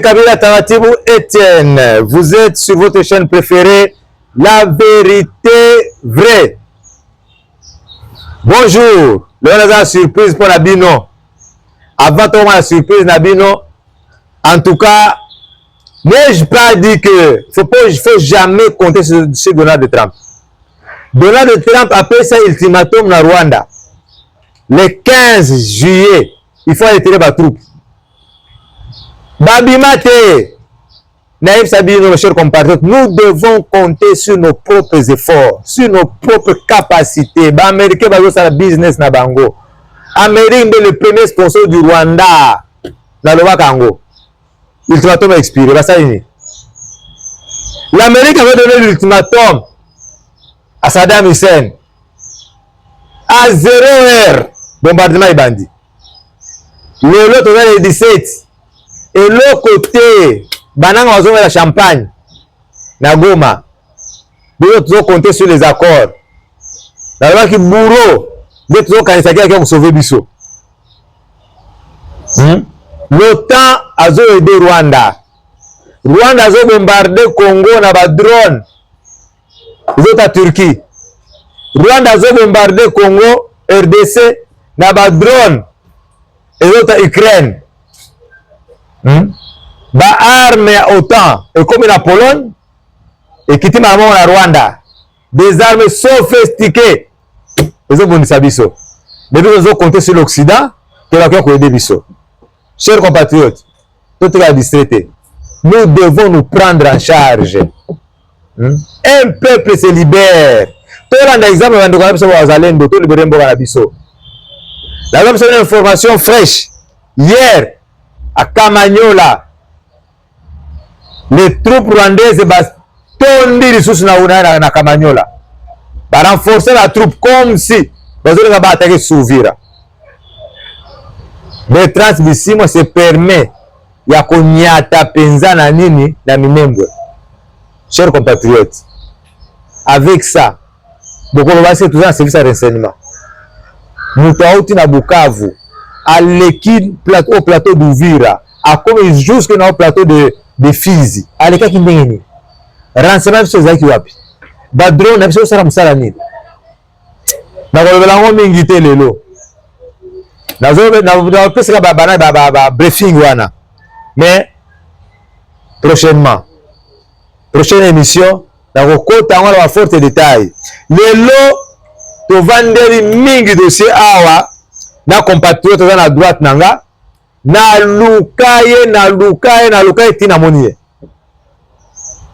Kabila Taratibou Etienne, vous êtes sur votre chaîne préférée, La Vérité Vraie. Bonjour, le surprise pour Nabino. Avant de la surprise Nabino, en tout cas, n'ai-je pas dit que il faut jamais compter sur Donald Trump. Donald Trump appelle ça ultimatum na Rwanda. Le 15 juillet, il faut retirer ma troupe. Babimate, Naïf Sabino, mes chers compatriotes, nous devons compter sur nos propres efforts, sur nos propres capacités. Les Américains vont faire le business na Bango. Amérique est le premier sponsor du Rwanda. Dans le Wakango. L'ultimatum a expiré. L'Amérique avait donné l'ultimatum à Saddam Hussein. À 0 heure, bombardement est bandit. L'autre, le 17. Et l'autre côté, Banang a la Champagne, Nagoma. Nous devons compter sur les accords. Dans le qui bourreau, nous devons compter sauver Bissot. L'OTAN a aidé Rwanda. Rwanda a bombardé Congo na ba drone. Les autres à Turquie. Rwanda a bombardé Congo, RDC na ba drone. Les autres à Ukraine. Ba armes à OTAN et comme la Pologne et qui la Rwanda, des armes sophistiquées. Les autres Sabiso. Mais nous devons compter sur l'Occident qui va aider Bisso. Chers compatriotes, tout est distraité. Nous devons nous prendre en charge. Un peuple se libère. Tout un exemple, on va une information fraîche. Hier, à Kamanyola, les troupes rwandaises tondi les ressources na Kamanyola. Pour renforcer la troupe comme si ils allaient attaquer Souvira. Le transmission se permet ya konyata penza na nini na Minembwe. Chers compatriotes, avec ça, beaucoup de gens toujours en service à renseignement. Nous sommes na Bukavu, à l'équipe au plateau d'Ouvira, à comme jusque dans le plateau de Fizi, à l'équipe qui n'est renseignement sur les wapi. Ba drone na sala musala nini. Na kolobela ngo mingite lelo. Na pesa ba briefing wana. Mais prochainement, prochaine émission, na kokota ngo la forte détail. Lelo to vanderi mingi dossier awa na compatriote dans la droite nanga na lukaye tina monie.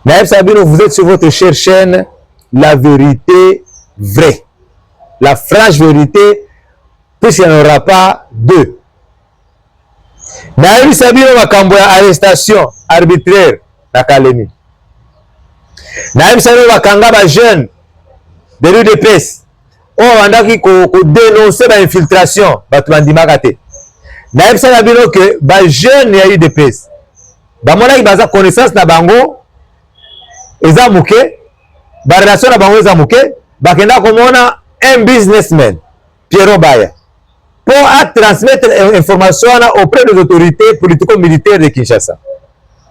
Naïf Sabino, vous êtes sur votre chère chaîne La Vérité Vraie. La franche vérité, puisqu'il n'y en aura pas deux. Naïf Sabino makambo ya arrestation arbitraire na Kalemi. Naïf Sabino makanga ba jeune de l'UDPS. On a qui dénoncer l'infiltration, bandimaka te. Naïf Sabino que ba jeune ya UDPS. Ba mona ki baza connaissance na bango eza muke, ba relation na bango eza muke, ba kenda komona un businessman, Pierrot Baya, pour transmettre l'information auprès des autorités politico-militaires de Kinshasa.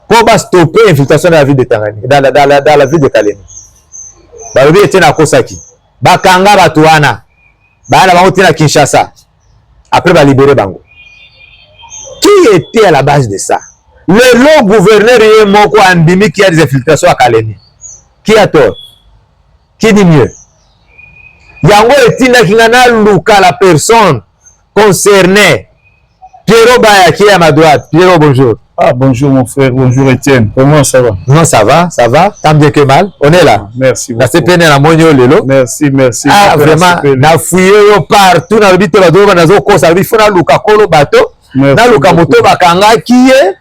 Pour stopper l'infiltration dans la ville de Tangani, dans la ville de Kalemi. Ba lobi ete na kosaki. Ba kanga batuana. Ba na bango tina Kinshasa. Après ba libérer bango. Qui était à la base de ça? Le gouverneur est moko andimi qui a des infiltrations à Kalemi. Qui a tort? Qui dit mieux? Yango etina kingana luka la personne concernée. Pierrot Baya qui est à ma droite. Pierrot, bonjour. Ah, bonjour mon frère, bonjour Étienne. Comment ça va? Non, ça va, tant bien que mal. On est là. Merci beaucoup. Merci, merci. Ah, vraiment, na fouillé partout, na bité badoba na zo kosa, il faut na luka kolo bateau, na luka moto bakanga qui est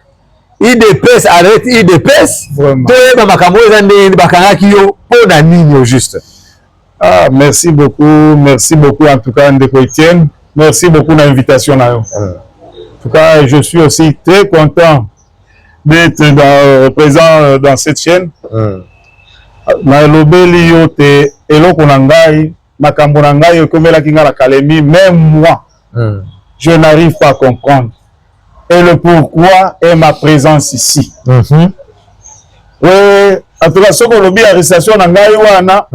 IDPS arrête IDPS. Toi ba makambo ezande bakanga ki yo pona nini au juste. Ah, merci beaucoup en tout cas Ndeko Étienne. Merci beaucoup de l'invitation. En tout cas, je suis aussi très content d'être présent dans cette chaîne. Même moi, je n'arrive pas à comprendre. et le pourquoi est ma présence ici. Oui, en tout cas, ce qu'on a dit, l'arrestation d'Angaïwana.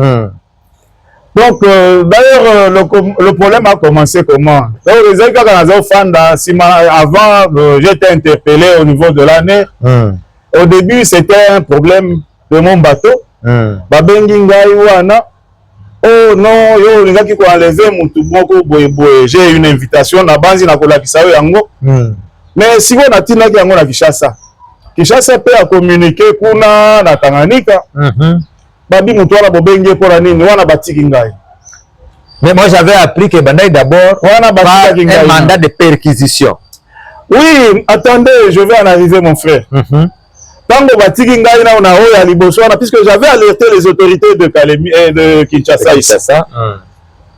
Donc, d'ailleurs, le problème a commencé comment? Donc, les gens qui avant, j'étais interpellé au niveau de l'année. Au début, c'était un problème de mon bateau. Oh non, yo, les gens qui ont enlevé mon j'ai une invitation à base de yango. Mais si on a dit que la Kinshasa peut communiquer pour la Tanganyika. Babi mutuala bobenge pour la nini wana batiki ngai. Mais moi j'avais appris que Bandaï d'abord un mandat de perquisition. Oui, attendez, je vais en arriver mon frère. Tango batiki ngai na ona oya liboso wana puisque j'avais alerté les autorités de Kalemi et de Kinshasa ici.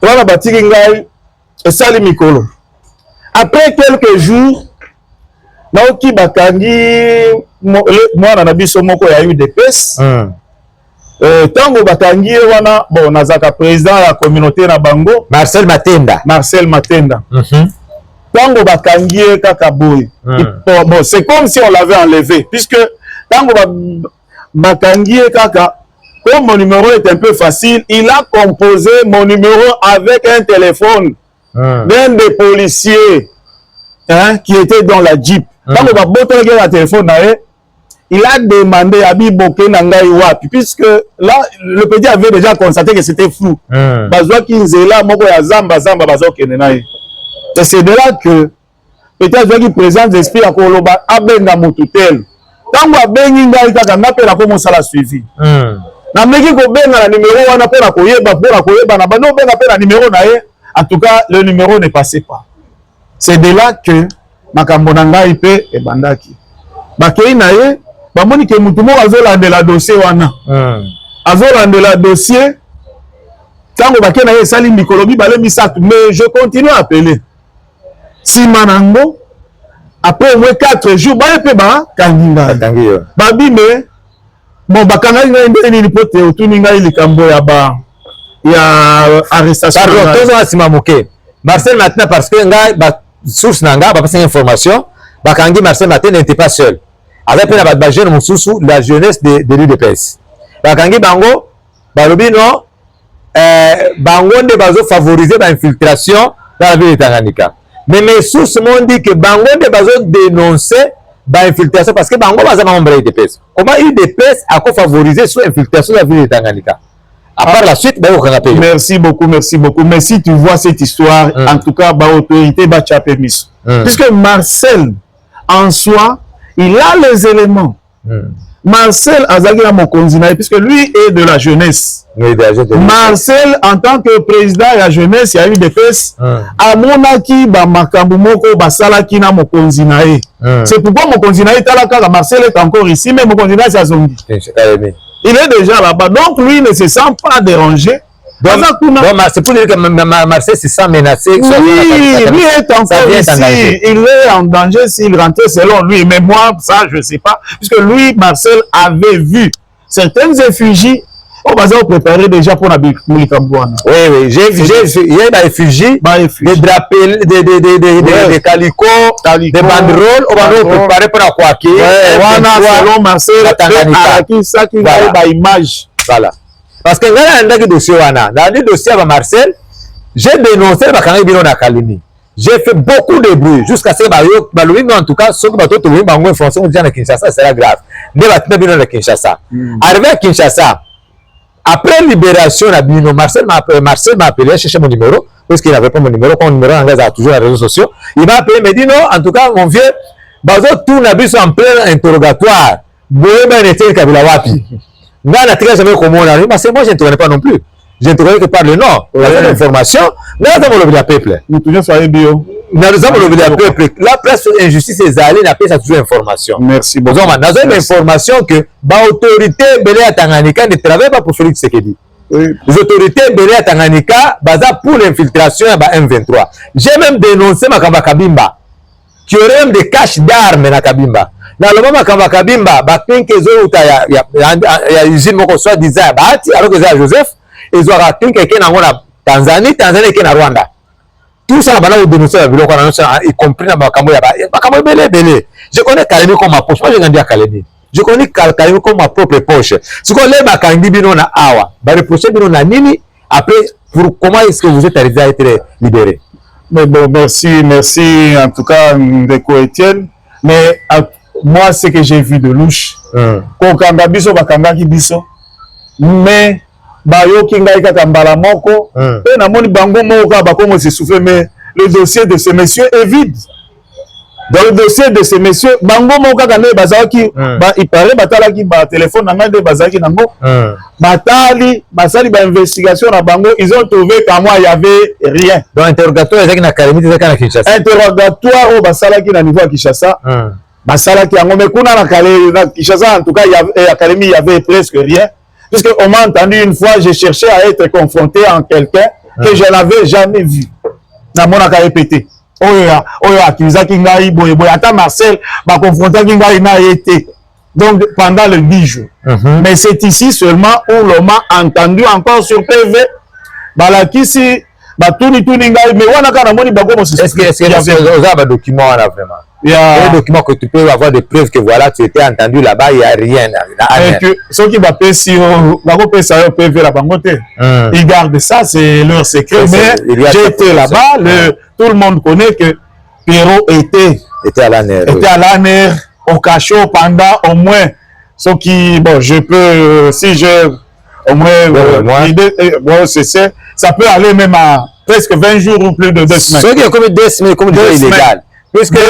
Wana batiki ngai et sali mikolo. Après quelques jours naoki bakangi mwana na biso moko ya UDPS. Tango bakangi wana bon nazaka président la communauté na bango Marcel Matenda. Tango bakangi kaka boy. Bon, c'est comme si on l'avait enlevé puisque tango bakangi kaka comme mon numéro est un peu facile, il a composé mon numéro avec un téléphone d'un des policiers qui était dans la Jeep. Tango baboto la téléphone na il a demandé à Biboké Nangaï Wapi, puisque là, le petit avait déjà constaté que c'était flou. Bazoa Kinzela, Moko ya Zamba, Bazo Kenenaï. Et c'est de là que, peut-être qu'il présente l'esprit à Koloba, Abenga Moutoutel. Tant que Bengi Ngaï Kaka, n'a pas ça la suivi. Na meki ko benga la numéro, on a pas la koyeba, na bano benga la numéro nae. En tout cas, le numéro ne passait pas. C'est de là que, Makambonanga IP et Bandaki. Bakei nae, bamoni ke mutu mo azolande la dossier wana azolande la dossier tango bakena ye sali mikolobi bale misatu mais je continue à appeler si manango après au moins 4 jours ba pe ba kanginga babime bon bakanga ngai ndeni pote otuninga likambo ya arrestation pardon tozo asima moke Marcel Matena parce que ngai ba source nanga ba passer information bakangi Marcel Matena n'était pas seul. Avec la jeune Moussoussou, la jeunesse de l'UDPS. Bakangi Bango, Balobi non, Bango ne bazo favoriser l'infiltration dans la ville de Tanganyika. Mais mes sources m'ont dit que Bango ne bazo dénoncer l'infiltration parce que Bango baza membre de l'UDPS. Comment l'UDPS a favorisé sur l'infiltration dans la ville de Tanganyika? À part la suite, merci beaucoup. Mais si tu vois cette histoire, en tout cas, l'autorité va tchaper mis. Puisque Marcel, en soi, il a les éléments. Marcel Azagila Mokonzinaï, puisque lui est de la jeunesse. Marcel, en tant que président de la jeunesse, il y a eu des fesses. Amonaki, Makamboumoko, Basalaki na Mokonzinaï. C'est pourquoi Mokonzinaï, Marcel est encore ici, mais Mokonzinaï, c'est à Zongi. Il est déjà là-bas. Donc, lui ne se sent pas dérangé. Donc, c'est pour dire que Marcel se sent menacé. Oui, lui est encore ici. Il est en danger s'il rentrait selon lui. Mais moi, ça, je ne sais pas. Puisque lui, Marcel, avait vu certaines effigies. On va préparer déjà pour la Moulikambouana. Oui, j'ai vu des effigies, des drapés, des calicots, des banderoles. On va préparer pour la Kouaki. Selon Marcel, ça qui va image. Voilà. Parce que dans le dossier de Marcel, j'ai dénoncé le Kalemi. J'ai fait beaucoup de bruit jusqu'à ce que, en tout cas, ceux qui ont trouvé en français, on dit à Kinshasa, c'est grave. Arrivé à Kinshasa, après libération, Marcel m'a appelé, chercher mon numéro, parce qu'il n'avait pas mon numéro, quand mon numéro anglais a toujours les réseaux sociaux. Il m'a appelé, il m'a dit non, en tout cas, mon vieux, tout n'a plus en plein interrogatoire. Bohème était Kabila Wapi. Moi, je n'interrogeais pas non plus. Je n'interrogeais que par le nom. L'information, nous avons le peuple. Nous avons le peuple. La presse injustice est allée, la presse a toujours information. Merci beaucoup. Nous avons l'information que l'autorité Belé à Tanganyika ne travaille pas pour Félix Tshisekedi. Les autorités Belé à Tanganyika basent pour l'infiltration à M23. J'ai même dénoncé Makamba Kabimba, qui aurait même des caches d'armes à Kabimba. Dans le moment où Kabimba, il y a usine moko soit disant alors que c'est Joseph, ils ont raté quelqu'un en Tanzanie, Tanzanie qui est en Rwanda. tout ça, on dénonce la vidéo, y compris dans Makambo. Je connais Kalemi comme ma poche. Moi, j'ai grandi à Kalemi. Je connais Kalemi comme ma propre poche. Ce qu'on lève à Kandi Bino na Awa, bah, reprocher Bino na Nini, après, pour comment est-ce que vous êtes arrivé à être libéré? Mais bon, merci en tout cas, Ndeko Etienne. Mais moi, ce que j'ai vu de louche, Kokanga Biso, Bakangaki Biso, mais Bayo Kinga Kambala Moko, et Namoni Bango Moka, Bakomo se souffle, mais le dossier de ce monsieur est vide. Dans le dossier de ces messieurs, Bango Moka Kane Bazaki, il paraît Batalaki, téléphone Nangande Bazaki Nango, Batali, Basali, investigation à Bango, ils ont trouvé qu'à moi il n'y avait rien. Donc, interrogatoire, c'est na Kalemi, c'est na Kinshasa. Interrogatoire au Basalaki na niveau à Kinshasa. Basalaki Yango, mais kuna na Kinshasa, en tout cas, à Kalemi, il n'y avait presque rien. Puisqu'on m'a entendu une fois, j'ai cherché à être confronté en quelqu'un que je n'avais jamais vu. Na mon a répété. Oya akizaki ngai boye boye ata Marcel ba confronter ngai na été. Donc pendant les 10 jours. Mais c'est ici seulement où l'on m'a entendu encore sur PV. Balakisi ba tuni ngai mais wana kana moni bango mo. Est-ce que vous avez un document là vraiment? Il y a un document que tu peux avoir des preuves que voilà tu étais entendu là-bas, il n'y a rien. Ceux qui va payer si on PV la bangote, ils gardent ça, c'est leur secret. Mais j'ai été là-bas, tout le monde connaît que Pierrot était à l'ANR, au cachot pendant au moins, ce qui, bon, je peux, si j'ai au moins l'idée, bon, ça peut aller même à presque 20 jours ou plus de 2 semaines. Ce qui est comme 2 semaines, comme illégal. Puisque il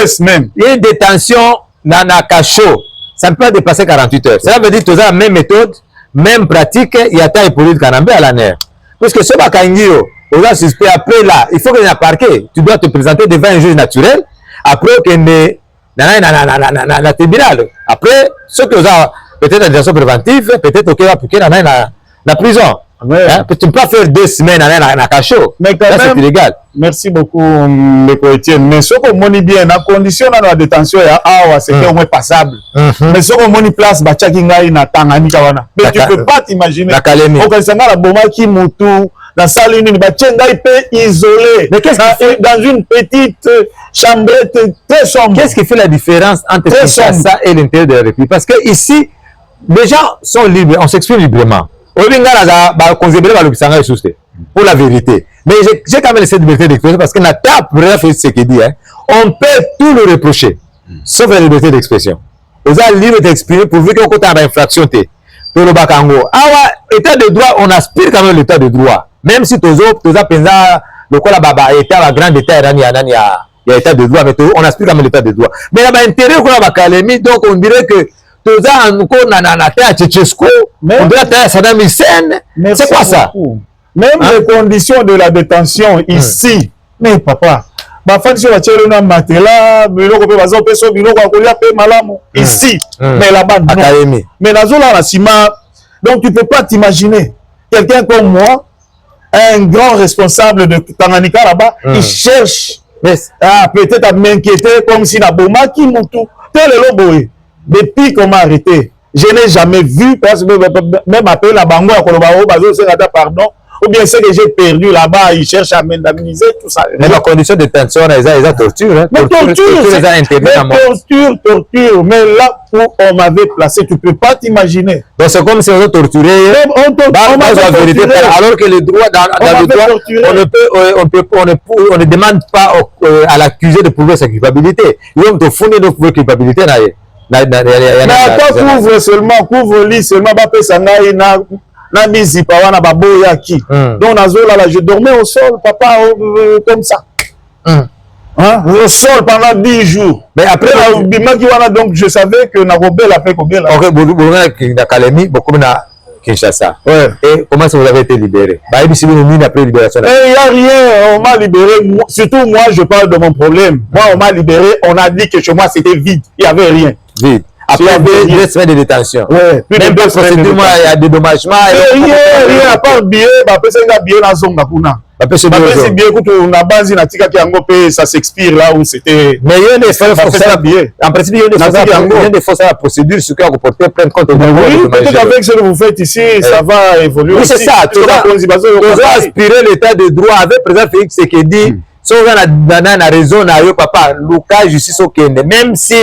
y a une détention dans un cachot, ça ne peut pas dépasser 48 heures. Ça veut dire que tu as la même méthode, même pratique, il y a ta épaulée de Kanambé à l'ANR. Puisque ce Bakangio, on a suspect après là, il faut que tu aies un parquet. Tu dois te présenter devant un juge naturel. Après, qu'il y ait un tribunal. Après, ceux qui ont peut-être une détention préventive, peut-être qu'il y a la prison. Hein? Tu ne peux pas faire 2 semaines dans un cachot. Mais quand même, c'est illégal. Merci beaucoup, Ndeko Etienne. Mais ce qu'on moni bien, la condition de la détention, c'était au moins passable. Mais ce qu'on moni place, mais tu ne peux pas t'imaginer. La Boma qui moutou, la salle isolée, dans une petite chambrette très sombre. Qu'est-ce qui fait la différence entre ça et l'intérieur de la République? Parce que ici, les gens sont libres, on s'exprime librement. Pour la vérité. Mais j'ai quand même cette liberté d'expression parce que la table fait ce qu'il dit. On peut tout le reprocher, sauf la liberté d'expression. Vous avez libre d'exprimer pourvu qu'on ait une infraction. Pour le Bakango. État de droit, on aspire quand même l'état de droit. Même si tu as pensé le quoi la baba était à grande état, il y a état de droit, mais on aspire quand même l'état de droit. Mais il y a intérêt qu'on a Kalemi, donc on dirait que tu as encore na terre à Tchétchesco, on dirait que Saddam Hussein. C'est quoi ça? Même les conditions de la détention ici, mais papa, ici, mais là-bas, mais la zone là, donc tu ne peux pas t'imaginer quelqu'un comme moi, un grand responsable de Tanganyika là-bas, il cherche peut-être à m'inquiéter comme si la Boma qui moutou, tel est le boy. Depuis qu'on m'a arrêté, je n'ai jamais vu, parce que même après la bango à Kolobao, pardon, ou bien c'est que j'ai perdu là-bas, ils cherchent à m'indemniser, tout ça. Mais la condition de détention, ils ont torture. Hein? Mais torture. Mais là où on m'avait placé, tu ne peux pas t'imaginer. Donc c'est comme si on était torturé. Alors que le droit, dans le droit, on ne demande pas à l'accusé de prouver sa culpabilité. Ils vont te fournir de prouver culpabilité. Mais attends, couvre-lit seulement, na misi pa wana baboya ki. Donc là, je dormais au sol, papa, comme ça. Au sol pendant 10 jours. Mais après, donc je savais que na rebelle après combien là. Ok, na Kalemi, beaucoup na Kinshasa. Ouais. Et comment est-ce que vous avez été libéré? Bah, ici, après libération. Il n'y a rien, on m'a libéré. Surtout moi, je parle de mon problème. Moi, on m'a libéré, on a dit que chez moi c'était vide, il n'y avait rien. Vide. Après 2 semaines de détention. Ouais. Même pas procédure, il y a des dédommagements. Rien, à part billet, après ça, il y a billet dans son Nakuna. Après c'est bien, écoute, on a basé na tika qui ça s'expire là où c'était. Mais il y a des faux billets. En principe, il y a des fausses la procédure sur qui on porter plainte contre vous. Oui, peut-être avec ce que vous faites ici, ça va évoluer. Oui, c'est ça. Tu as aspiré l'état de droit avec président Félix Tshisekedi. so on a raison na yo papa luka justice okende même si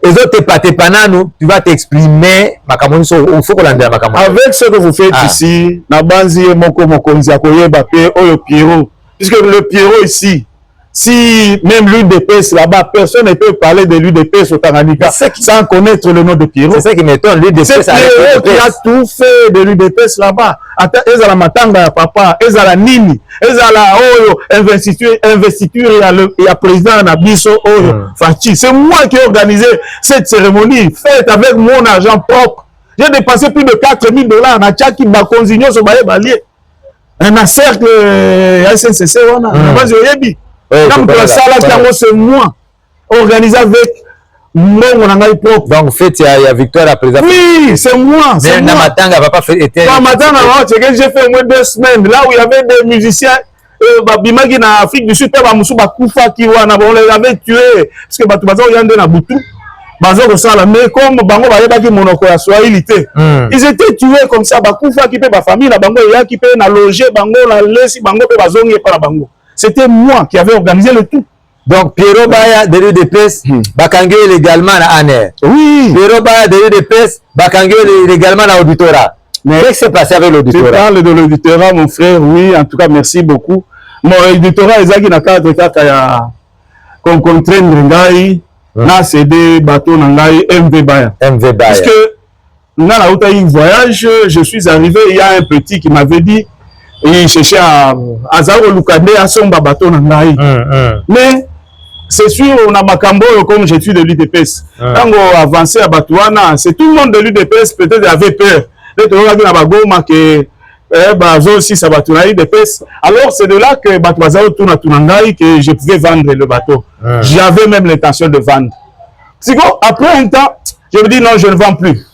les autres patepanano tu vas t'exprimer makamoni so il faut qu'on l'endait makamoni avec ce que vous faites ici na banzi moko mokonzi akoyeba pe oyo Pierrot puisque le Pierrot ici si même l'UDPS là-bas, personne ne peut parler de l'UDPS au Tanganyika sans connaître le nom de Pierrot. C'est ça qui m'étonne, l'UDPS. C'est Pierrot qui a tout fait de l'UDPS là-bas. Ezala matanga ya papa, ezala nini, ezala oyo investiture et à président Nabiso oyo Fachi. C'est moi qui ai organisé cette cérémonie faite avec mon argent propre. J'ai dépensé plus de $4,000 na Tchaki Bakonzinyo so baye balié. Un cercle SNCC wana, na base oyebi. C'est moi organisé avec mon propre. Donc, fait, il y a victoire à présent. Oui, c'est moi. Mais Namatanga va pas faire été. Namatanga, j'ai fait au moins 2 semaines. Là où il y avait des musiciens, Bimagi en Afrique du Sud, on les avait tués. Parce que Batubazo Yande na Boutou. Mais comme Bango Bayabaki Monoko à Swahilité, ils étaient tués comme ça. Bakoufa qui peut ma famille, la Bango qui peut na loger, Bango, la laisse, Bango peut bazongi et pas la Bango. C'était moi qui avais organisé le tout. Donc, Pierrot Baya, de l'UDPS, Bakangé légalement à ANER. Oui. Pierrot Baya, de l'UDPS, Bakangé légalement à l'auditorat. Mais qu'est-ce qui s'est passé avec l'auditorat? Tu parles de l'auditorat, mon frère, oui. En tout cas, merci beaucoup. Mon auditorat, il y a cadre qu'on contraindre Ngai, na CD, bateau Ngai, MV Baya. MV Baya. Parce que, dans la route voyage, je suis arrivé, il y a un petit qui m'avait dit, il cherchait à Zaro Lukande à son bateau Nangaï. Mais c'est sûr, on a Makambo comme je suis de l'UDPS. Quand on avançait à Batouana, c'est tout le monde de l'UDPS peut-être avait peur. Alors c'est de là que Batouazao tourne à Tunangaï que je pouvais vendre le bateau. J'avais même l'intention de vendre. Après un temps, je me dis non, je ne vends plus.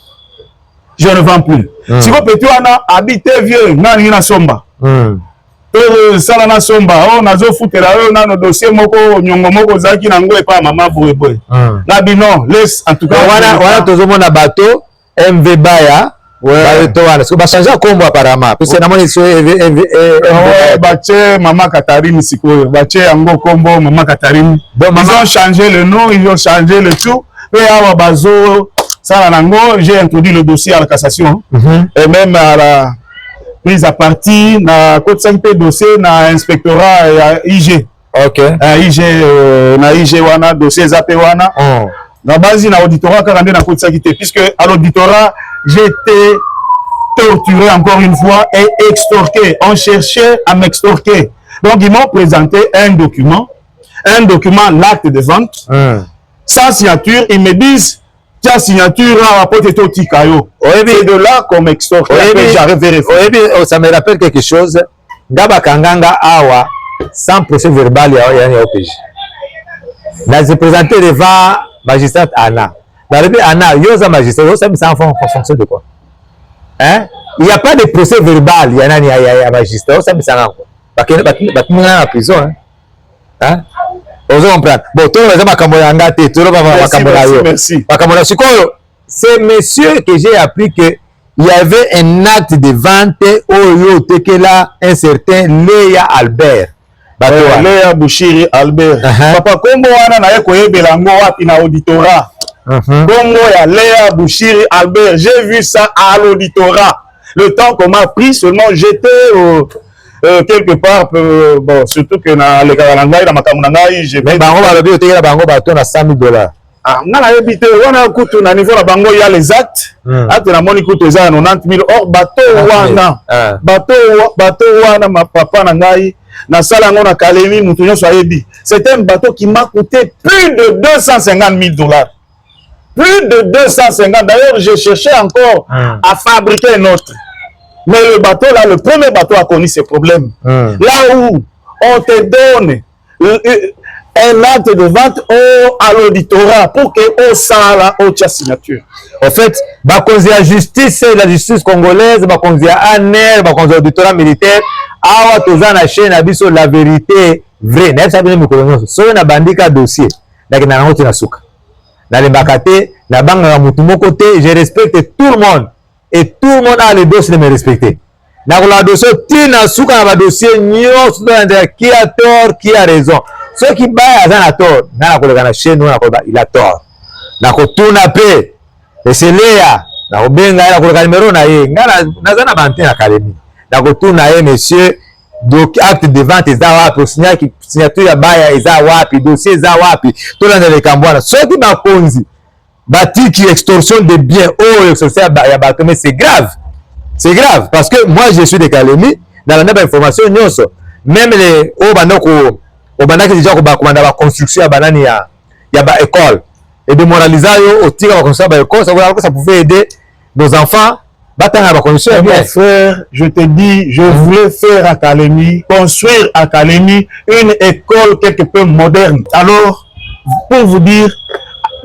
Je ne vends plus. Si vous petit habité vieux, na somba. Ça na somba, on a zo foutre là, on a nos dossiers moko nyongo moko zaki na ngo et pas maman boye boye. Na bi non, laisse en tout cas. Voilà tozo mona bateau MV Baya. Ouais. Parce que ba changer combo apparemment. Parce que na moni so bache maman Katarine sikoyo, bache yango combo maman Katarine. Ils ont changé le nom, ils ont changé le tout. Et awa bazo ça nango, j'ai introduit le dossier à la cassation et même à la prise à partie na côté 5 dossier na inspectorat IG. OK. IG na IG wana dossier zape wana. Na base na auditorat quand na côté 5 puisque à l'auditorat j'ai été torturé encore une fois et extorqué. On cherchait à m'extorquer. Donc ils m'ont présenté un document, l'acte de vente, sans signature. Ils me disent ta signature à Poteto Tikayo. C'est de là qu'on m'extorque. J'arrive vérifier. Ça me rappelle quelque chose. Gaba Kanganga Awa, sans procès verbal, il y a un OPJ. Là, je présenté devant magistrat Anna. Anna, yosa magistrat, yosa me sans fonction de quoi? Hein? Il n'y a pas de procès verbal, il y a un magistrat, yosa me sans quoi? Parce que tu es en prison. Hein? Bon, merci. C'est monsieur que j'ai appris que il y avait un acte de vente au Tekela, un certain Léa Albert. Léa Bouchiri Albert. Papa, comment on a koyebelango wapi na auditorat? Bongo ya Léa Bouchiri Albert. J'ai vu ça à l'auditorat. Le temps qu'on m'a pris, seulement j'étais quelque part, bon, surtout que dans le Kalangai, dans ma Kamunangai, j'ai fait. Bango va le dire, Bango bateau na $100,000. Ah, on a habité, on a coûté au niveau de Bango, il y a les actes. Ah, tu as mon écoute, ça, 90,000. Or, bateau, wana, bateau, wana, ma papa, nangai, na salango, na Kalemi, moutonyo, soyebi. C'est un bateau qui m'a coûté plus de $250,000. Plus de 250. D'ailleurs, j'ai cherché encore à fabriquer un autre. Mais le bateau, là, le premier bateau a connu ses problèmes. Là où on te donne un acte de vente à l'auditorat pour que au sala au tia signature. En fait, bakonzi la justice congolaise, bakonzi ANER, bakonzi auditorat militaire, awa tozana chaîne abiso la vérité vraie. N'est-ce pas bien me connaissons. So na bandika dossier. Donc na ngoti na suka. Na le bakate, na banga mutu moko te, je respecte tout le monde. Et tout le monde a le droit de me respecter. na kola dossier tina suka na dossier nyonso qui a tort qui a raison ceux qui baya aza na tort na koleka na chaîne na koba il a tort na kotuna pe eseleya na kobenga na koleka numéro na ye ngana naza na bante na kalemi na kotuna ye monsieur donc acte de vente eza wapi signature ya baya eza wapi dossier eza wapi tolanda lekambwana soki bakonzi batiki extorsion de biens ou extorsion ya bato mais c'est grave parce que moi je suis de Kalemi dans la information nyonso même les o bandako o bandaki déjà ko bakomanda ba construction ya banani ya ba école et de moraliser yo otika ba construction ba école ça pouvait aider nos enfants. Mon frère, je te dis, je voulais faire à Kalemi, construire à Kalemi une école quelque peu moderne. Alors, pour vous dire,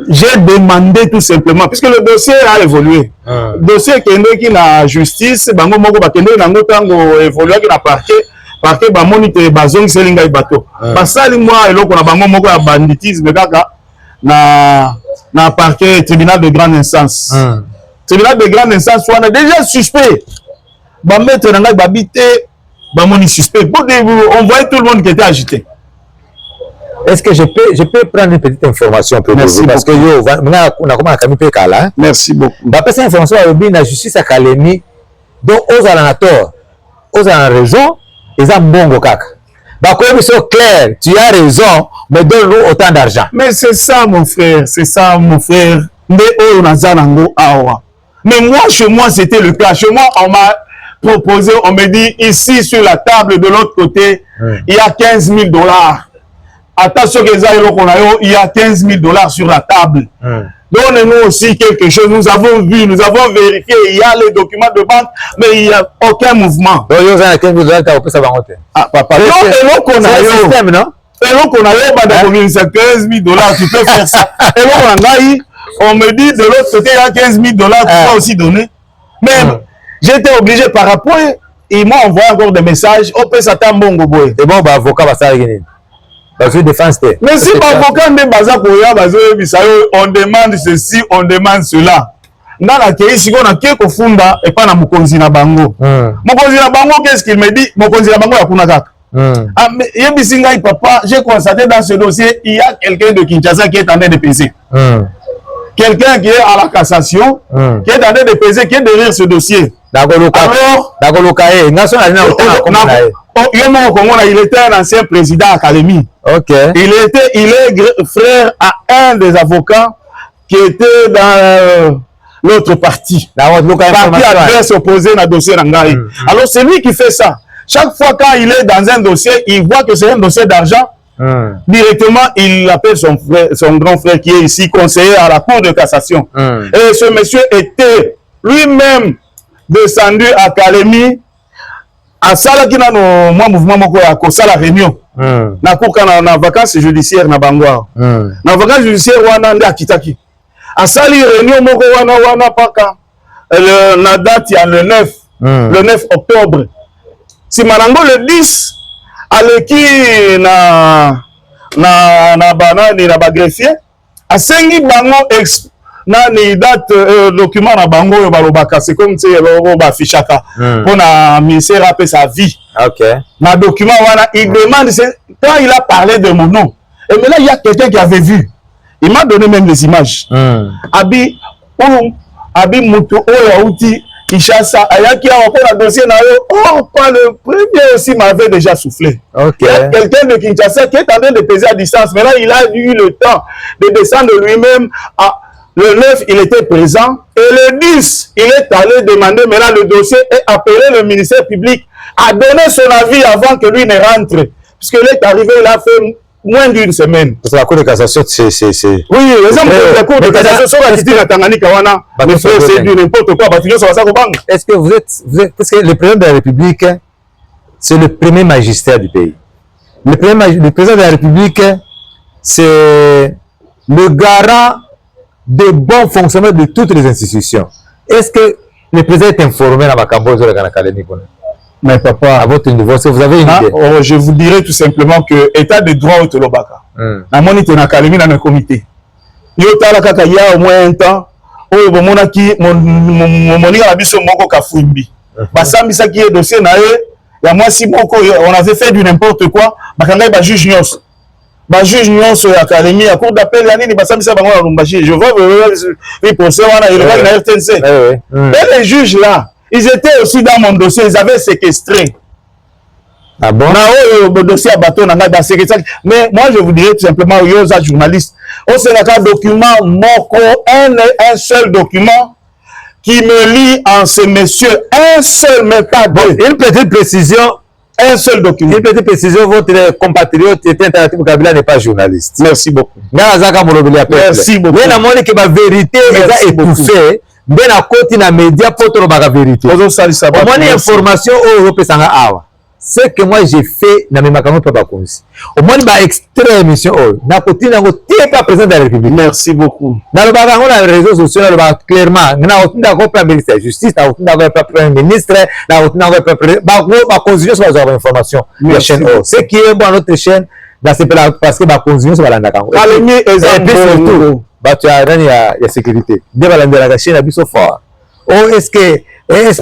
j'ai demandé tout simplement, puisque le dossier a évolué. Le dossier qui est la justice, bango moko bakende nango tango évolué qui na parquet ba moniteur bazong selinga ibato. Basali moi eloko na bango moko ya banditisme kaka na parquet tribunal de grande instance. Tribunal de grande instance, on a déjà suspect. Bah mettre dans la babité, bah mon suspect. On voyait tout le monde qui était agité. Est-ce que je peux prendre une petite information pour vous parce que yo on a comment à Camille Pekala. Merci beaucoup. Bah passer information à la justice à Kalemi. Donc aux alenators, aux en raison, ils ont bon kaka. Bah comme c'est clair, tu as raison, mais donne-nous autant d'argent. Mais c'est ça mon frère, Mais on a zanango awa. Mais moi, chez moi, c'était le cas. Chez moi, on m'a proposé, on me dit, ici, sur la table, de l'autre côté, il y a 15 000 $. Attention, il y a 15 000 $ sur la table. Donnez-nous aussi quelque chose. Nous avons vu, nous avons vérifié, il y a les documents de banque, mais il n'y a aucun mouvement. Donc, il y a 15 000 $, tu as opé ça va monter. Ah, papa. C'est le système, non? Et donc, on a eu 15 000 $, tu peux faire ça. Et donc, on me dit de l'autre côté, il y a 15 000 $, tu peux aussi donner. Mais j'étais obligé par rapport, ils m'ont envoyé encore des messages. On peut s'attendre bon goboy. Et bon, avocat va s'arrêter. Mais si l'avocat n'est pas on demande ceci, on demande cela. Dans la case, si on a quelque funda et pas na mukonzi na bango. Mukonzi na bango, qu'est-ce qu'il me dit? Mukonzi na bango ya kunaka. Ah, mais Yebisinga, papa, j'ai constaté dans ce dossier, il y a quelqu'un de Kinshasa qui est en train de peser. Quelqu'un qui est à la cassation, qui est en train de peser, qui est derrière ce dossier. Alors, il était un ancien président à Kalemi. Okay. Il est frère à un des avocats qui était dans l'autre parti. Parti adverse opposé dans le dossier Rangaï. Alors, c'est lui qui fait ça. Chaque fois quand il est dans un dossier, il voit que c'est un dossier d'argent. Directement, il appelle son grand frère qui est ici, conseiller à la Cour de cassation. Et ce monsieur était lui-même descendu à Kalemi. À Salaki, na no mouvement moko ya ko sala réunion. Na kuka na vacances judiciaires na Bangwa. Na vacances judiciaires wana nda kitaki. A sali réunion moko wana paka na date ya le 9 octobre. Si manango le 10 aleki na banani na ba greffier asengi bango nani date document na bango yo balobaka c'est comme si ba fichaka pour na ministère après sa vie. OK. Na document wana il demande quand il a parlé de mon nom. Et mais là il y a quelqu'un qui avait vu. Il m'a donné même les images. Abi muto oya uti Kinshasa ayaki a encore un dossier na yo. Oh, pas le premier aussi m'avait déjà soufflé. OK. Quelqu'un de Kinshasa qui est en train de peser à distance. Mais là il a eu le temps de descendre lui-même à le 9, il était présent. Et le 10, il est allé demander maintenant le dossier et appeler le ministère public à donner son avis avant que lui ne rentre. Puisqu'il est arrivé, il a fait moins d'une semaine. Parce que la Cour de cassation, c'est... Oui, l'exemple de la Cour de cassation, c'est du n'importe quoi. Est-ce que vous êtes... Parce que le président de la République, c'est le premier magistrat du pays. Le président de la République, c'est le garant de bon fonctionnement de toutes les institutions. Est-ce que le président est informé dans Makambo sur la Kalemi? Mais papa, à votre niveau, est-ce que vous avez une idée? Je vous dirais tout simplement que l'état de droit au Tolobaka, la monite na Kalemi dans le comité. Yotala kaka ya au moins un temps, au monaki mon moni la biso moko kafumbi. basambisa qui est dossier na eux ya moi si moko on avait fait du n'importe quoi bakanga ba juge nyos ba juge nyos ya académie ya cour d'appel ya nini basambisa bango na Lumbashi je vois oui procès wana il va na RTNC et les juges là ils étaient aussi dans mon dossier ils avaient séquestré. Ah bon? Le dossier à bateau, mais moi je vous dirais tout simplement, aux journalistes, au Sénégal, document, un seul document qui me lie en ces messieurs, un seul, mais pas deux. Une petite précision, un seul document. Une petite précision, votre compatriote Alternative Kabila n'est pas journaliste. Merci beaucoup. Merci beaucoup. Mais la monnaie que ma vérité est étouffée. Ben à côté na média pour te la vérité. Au moins information au Europe sanga awa. Ce que moi j'ai fait na memakango papa konsi. Au moins ba extrait émission oh na côté na côté pas président de la République. Merci beaucoup. Na le baga on a les réseaux sociaux na le baga clairement na côté na ko premier ministre de justice na côté na ko premier ministre na côté na ko ba continuer sur les informations la chaîne oh. Ce qui est bon notre chaîne dans ce parce que ba continuer sur la ndakango. Kalemi exemple tu as rien ya sécurité de balandela la chaîne abiso fort. Oh est-ce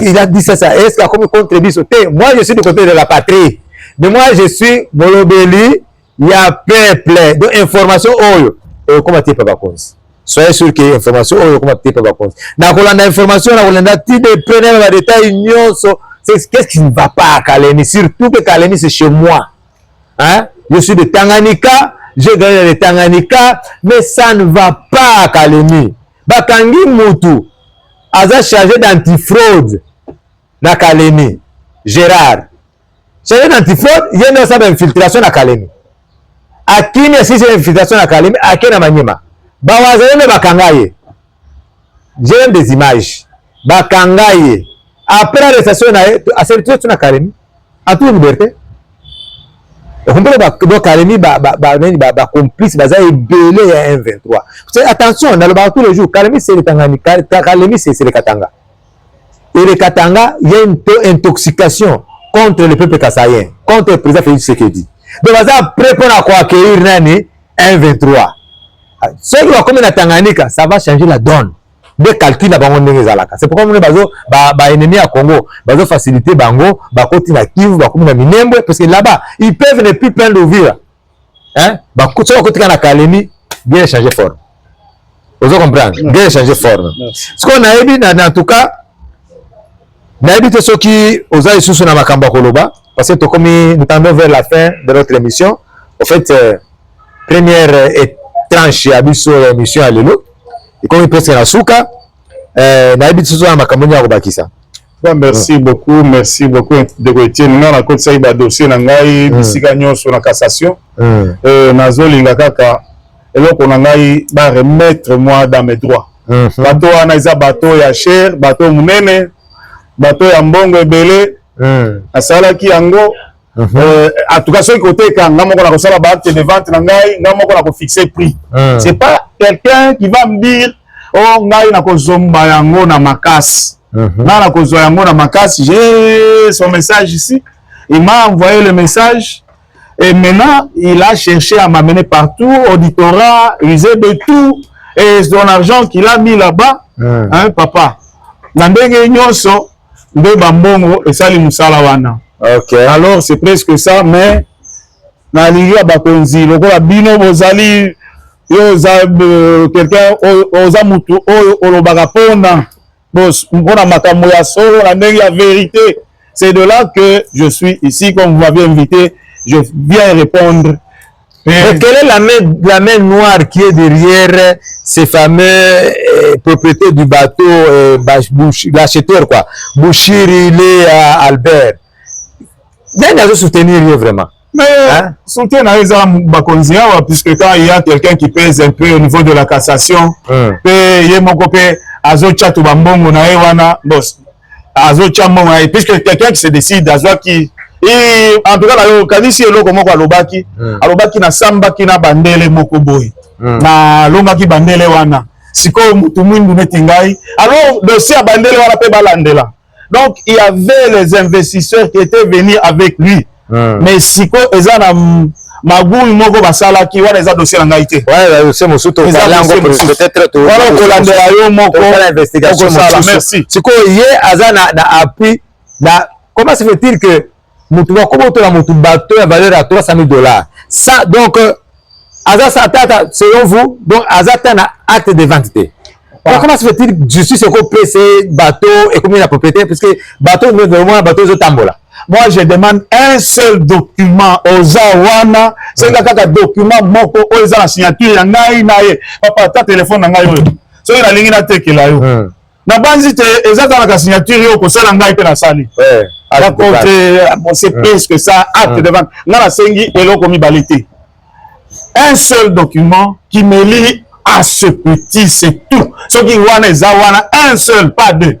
qu'il a dit ça est-ce qu'il a commis contre biso? Moi je suis du côté de la patrie. Mais moi je suis Molobeli, il y a peuple de information oyo comment tu peux pas cause. Soyez sûr que information oyo comment tu peux pas cause. Na kolanda information na kolanda ti de prenez les détails nyonso. Qu'est-ce qui ne va pas à Kalemi, surtout que Kalemi c'est chez moi. Hein? Je suis de Tanganyika, j'ai gagné de Tanganyika, mais ça ne va pas à Kalemi. Bakangi Moutou aza chargé d'antifraude na Kalemi. Gérard chargé d'antifraude, il y a une infiltration na Kalemi. Akini si c'est infiltration na Kalemi, akena Manyema. Bawazene bakangaye. J'ai des images. Bakangaye. Après l'arrestation na a servitude na Kalemi. En toute liberté. Et on peut ba Kalemi ba complice baza ebelé ya M23. Attention, dans le bar tous les jours, Kalemi c'est le Tanganyika, Kalemi c'est le Katanga. Et le Katanga, il y a une intoxication contre le peuple kassaïen, contre le président Félix Tshisekedi. Donc baza prêt pour accueillir nani M23. Ceux qui vont comme na Tanganyika, ça va changer la donne. Des calculs à bango ndenge zalaka. C'est pourquoi on bazo ba ennemi à Congo, bazo faciliter bango, ba koti na Kivu, ba na Minembwe parce que là-bas, ils peuvent ne plus prendre l'ouvrir. Hein? Ba koti na Kalemi, bien changer forme. Vous comprenez? Bien changer forme. Ce qu'on a dit en tout cas, na dit ceux qui osa isusu na makamba koloba parce que comme nous tendons vers la fin de notre émission. En fait, première tranche à biso émission à lelo. Et comme il peut se rasuka, merci beaucoup de Gauthier. Nous avons un dossier dans la cassation. Nazolinga kaka et donc on a remettre moi dans mes droits. Bateau anaisa bateau ya cher, bateau munene, bateau ya mbongo ebele, asala ki yango. En tout cas, ce côté, quand on a la acte de vente, on a fixé prix. C'est pas quelqu'un qui va me dire, oh, on a kozomba yango na makas. Na kozomba yango na makas, j'ai son message ici. Il m'a envoyé le message. Et maintenant, il a cherché à m'amener partout, auditorat, user de tout. Et son argent qu'il a mis là-bas, hein, papa. Nandenge nyonso, de bambongo, et sali musala wana. Okay. Alors c'est presque ça, mais na liga bakonzi lokola bino bozali quelqu'un oza mutu olobaka pona mpona makambo ya solo na ndenge ya vérité. C'est de là que je suis ici, comme vous m'avez invité, je viens répondre. Mais quelle est la main noire qui est derrière ces fameux propriétaires du bateau, l'acheteur quoi, Bouchiri, Albert? Bien à soutenir vraiment. Mais soutenir puisque quand il y a quelqu'un qui pèse un peu au niveau de la cassation, puisque quelqu'un qui se décide, en tout cas, Kanisi Eloko Alobaki, Alobaki na Sambaki na Bandele Mokoboy, na Lomaki Bandele Wana, Siko Mutumundu Netingai, alors dossier à Bandele Wana pe balandela. Donc, il y avait les investisseurs qui étaient venus avec lui. Mais Siko, ils ont Magou, Moko Basala, qui ont les dossiers en Haïti. Ouais, c'est mon soutien. Peut-être que voilà, l'investigation. Merci. Siko, hier, Azana a appris comment se fait-il que Moutouba, comment tu as bateau à valeur à 300 000 $? Ça, donc, selon vous, donc, Azata a acte de vente. Alors, comment se fait-il que justice est PC, bateau et combien la propriété? Parce que bateau, normalement, bateau, c'est tambola. Moi, je demande un seul document aux Awana. C'est un document moko aux la signature. Papa, ta téléphone n'a pas eu. C'est la ligne de qui l'a eu. Na banzi te ezata na signature yo ko sala ngai pe na sali. C'est plus que ça acte de vente. Na la sengi eloko mi balité. Un seul document qui me lie à ce petit, c'est tout. Ceux qui wana zawana un seul, pas deux.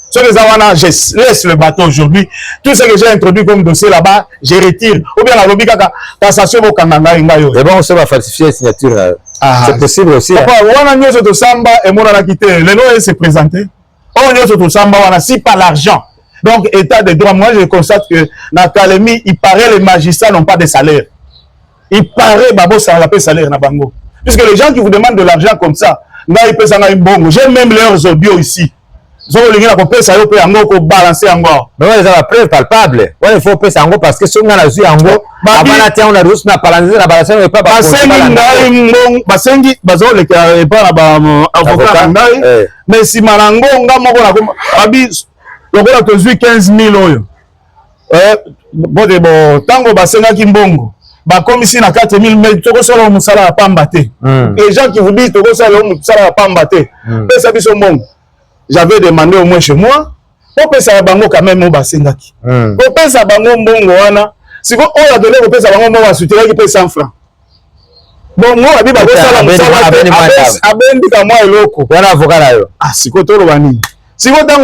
Ceux qui zawana, je laisse le bateau aujourd'hui. Tout ce que j'ai introduit comme dossier là-bas, je retire. Ou bien la lobby kaka cassation au Kananga ngayo. Et bon, on va falsifier la signature. C'est possible aussi. Papa, wana nyoso to samba et mon a quitté. Le nom s'est présenté. On nyoso to samba wana si pas l'argent. Donc état de droit, moi je constate que dans l'académie, il paraît les magistrats n'ont pas de salaire. Il paraît babo ça la paie salaire na bango. Puisque les gens qui vous demandent de l'argent comme ça, là ils peuvent s'en aller bon. J'ai même leurs audios ici. Ils ont les gens qui ça peut encore balancer encore. Mais ouais, ça va preuve palpable. Ouais, il faut payer ça encore parce que si on a vu en gros, avant la terre on a reçu na balancer na balancer on pas pas. Basengi bazo le pas ba avocat ngai. Mais si marango ngamoko na babi lokola tozui 15 000 oyo. Bon tango basenga kimbongo. Bah, comme ici, na 4 000 mais tu reçois le moussala à Pambaté. Les gens qui vous disent, tu reçois le moussala à Pambaté. J'avais demandé au moins chez moi, pour payer ça bango quand même au Basengaki. Pour payer ça bango mbongo wana, si vous avez donné pour payer ça bango mbongo, tu paye 100 francs. Bon, moi, je vais ça la moussala à Bendi à moi et l'oko. Voilà, avocat là. Ah, si vous avez un si vous avez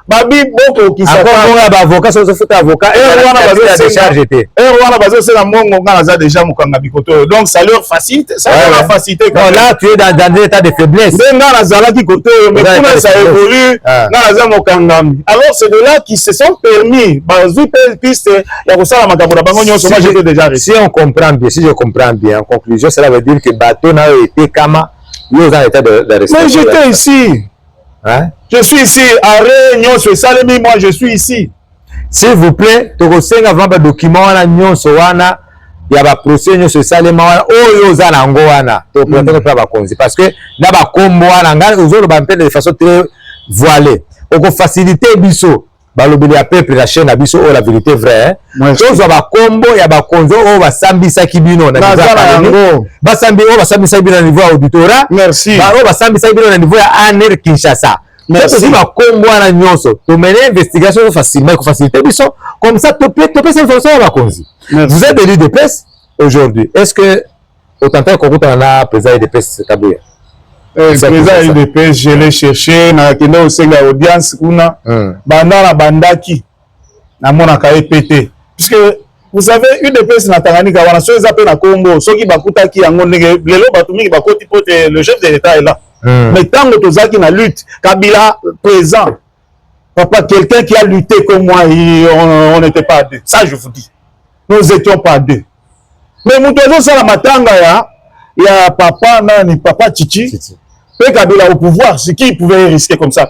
babi boko qui s'appelle avocat so foot avocat et wana bazo décharge été et wana bazo c'est la mongo ngana déjà mukanga bikoto donc ça leur facilite ça leur facilité non là tu es dans un état de faiblesse ngana zala qui côté mais comment ça évolue ngana za mukanga alors c'est de là qui se sont permis bazo piste ya kosala makambo na bango nyonso moi j'étais déjà si on comprend bien si je comprends bien en conclusion cela veut dire que bateau na été kama yo dans état de mais j'étais ici. Hein? Je suis ici, à Réunion, sur Salemi, moi je suis ici. S'il vous plaît, tu as un document, il y a un procès sur Salemi, parce que là, de façon très voilée. On va faciliter biso. Le peuple la chaîne biso la vérité vraie chose ba combo ya ba konzo o ba sambisa kibino na ba sambisa kibino na niveau auditorat merci ba sambisa kibino na niveau ya ANR Kinshasa merci ba combo na nyonso to mener investigation facilement ko faciliter biso comme ça to peut cette information ba konzi vous êtes élu de presse aujourd'hui est-ce que autant que vous na président de presse Kabouya président UDPS, je l'ai cherché, na kenda osenga audience kuna, banda na bandaki, na mona kaye pété. Puisque, vous savez, UDPS na Tanganyika, wana so ezape na Congo, soki bakutaki yango ndenge, lelo batumi bakoti pote, le chef de l'État est là. Mais tango tozaki na lutte, Kabila présent, papa, quelqu'un qui a lutté comme moi, on n'était pas deux. Ça, je vous dis. Nous étions pas deux. Mais Moutozo Sala Matanga il y a papa, nani, papa Chichi. Peut Kabila au pouvoir, ce qui pouvait risquer comme ça.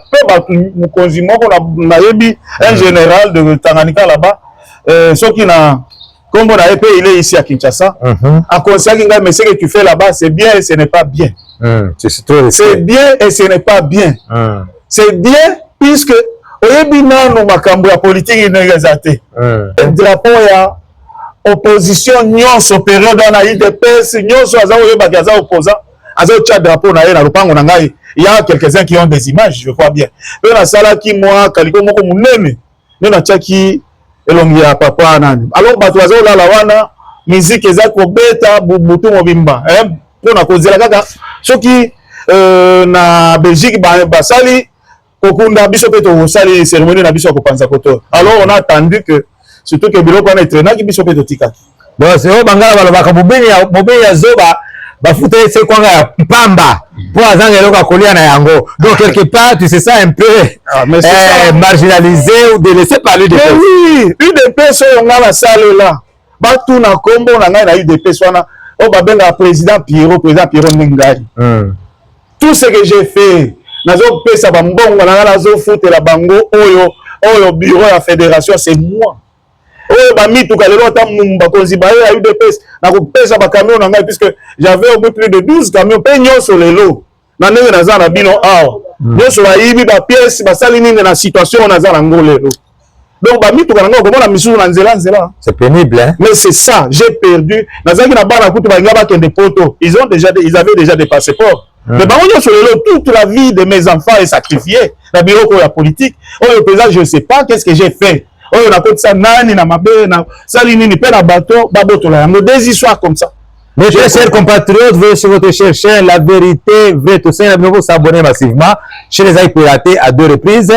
Un général de Tanganyika là-bas, ce qui n'a, comme on a épée, il est ici à Kinshasa. À conseiller mais ce que tu fais là-bas, c'est bien et ce n'est pas bien. C'est bien et ce n'est pas bien. C'est bien puisque au makambo ya politique il n'est pas drapeau ya opposition nyonso période na UDPS nyonso azawo yebaki aza opposant azo tcha drapeau na ye na lupango na ngai il y a quelques-uns qui ont des images je crois bien pe na sala ki moi kaliko moko munene ne na tchaki elongi ya papa nani alors bato azo lala wana musique eza ko beta bubutu mobimba pour na kozela kaka soki na Belgique basali kokunda biso pe to sali cérémonie na biso ko panza koto alors on a attendu que surtout que biloko on est traîné qui biso pe to tika bon c'est au bangala balobaka mobeni ya zoba bafute c'est quoi ya pamba pour azanga eloko kolia na yango donc quelque part tu sais ça un peu marginalisé ou délaissé par lui de oui UDPS on a la salle là batu na kombo na ngai na UDPS wana o babenga président Pierrot Ndengai tout ce que j'ai fait nazo pesa ba mbongo na nazo fute la bango oyo au bureau de la fédération, c'est moi. Oh, bah, mis tout à l'heure, tant mumba, konzibaye, à UDPS, n'a pas pêché à camion, puisque j'avais au moins plus de 12 camions, peignons sur les lots. N'a pas dans un abino, ah, nous sur la IBI, bah, pièce, bah, saline, dans la situation, on a un gros les lots. Donc, bah, mis tout à l'heure, comment la mission, on a zéla. C'est pénible, hein? Mais c'est ça, j'ai perdu. Dans un ils avaient déjà des passeports. Mais par contre, sur le lot, toute la vie de mes enfants est sacrifiée. La bureau pour la politique. Oh, le président, je ne sais pas qu'est-ce que j'ai fait. Oh, on a fait ça, nani, na mabe, na salini, ni peine à bateau, baboto là. Des histoires comme ça. Mes chers compatriotes, veuillez sur votre cher chaîne, la vérité, vrai, tout ça, vous s'abonner massivement. Chez les aïe piratés à 2 reprises.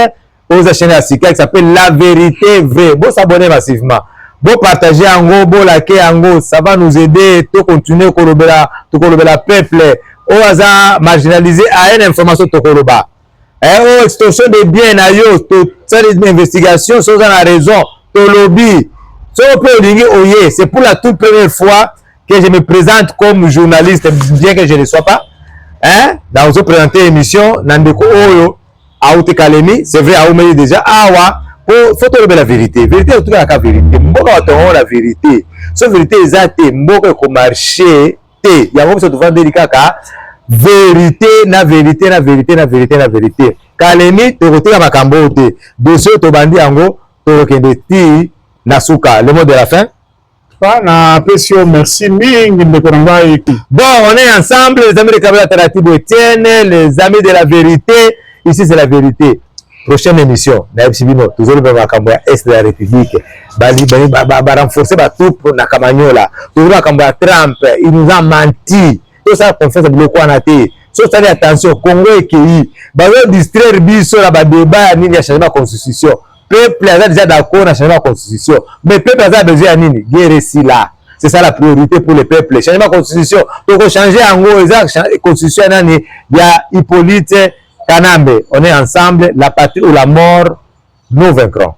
Aux chaîne à Sika qui s'appelle La Vérité Vraie. Vous s'abonner massivement. Vous partagez en gros, vous likez en gros. Ça va nous aider à continuer à peuple. Au hasard marginalisé à une information Tokoroba. Et extorsion des biens à yo, ça des investigations, ça a raison. To lobby. C'est pour la toute première fois que je me présente comme journaliste, bien que je ne sois pas. Hein? Dans une présenter l'émission, Nandeko Oyo, Aoute Kalemi, c'est vrai, Aoumé déjà. Awa, faut trouver la vérité. Vérité, en tout cas, la vérité. Mboka va la vérité. Cette vérité exacte, Mboka ko marché. Il y a un peu de kaka vérité na vérité na vérité na vérité na vérité kalemi to kotika makambo te dossier to bandi yango to kende ti na suka le mot de la fin na pression merci mingi ndeko nanga iki. Bon, on est ensemble les amis de Kabila Taratibu Etienne, les amis de la vérité, ici c'est la vérité. Prochaine émission na Ebsibino toujours le makambo ya est de la République bali renforcer ba troupe na Kamanyola toujours makambo ya Trump, il nous a menti. Tout ça confiance beaucoup en athée. So ça attention Congo et qui va distraire biso la débat nini ya changement constitution. Peuple a déjà d'accord na changement constitution. Mais peuple a besoin nini? Guerre si là. C'est ça la priorité pour le peuple. Changement constitution. Donc changer en gros exact constitution nani ya Hippolyte Kanambe. On est ensemble, la patrie ou la mort, nous vaincrons.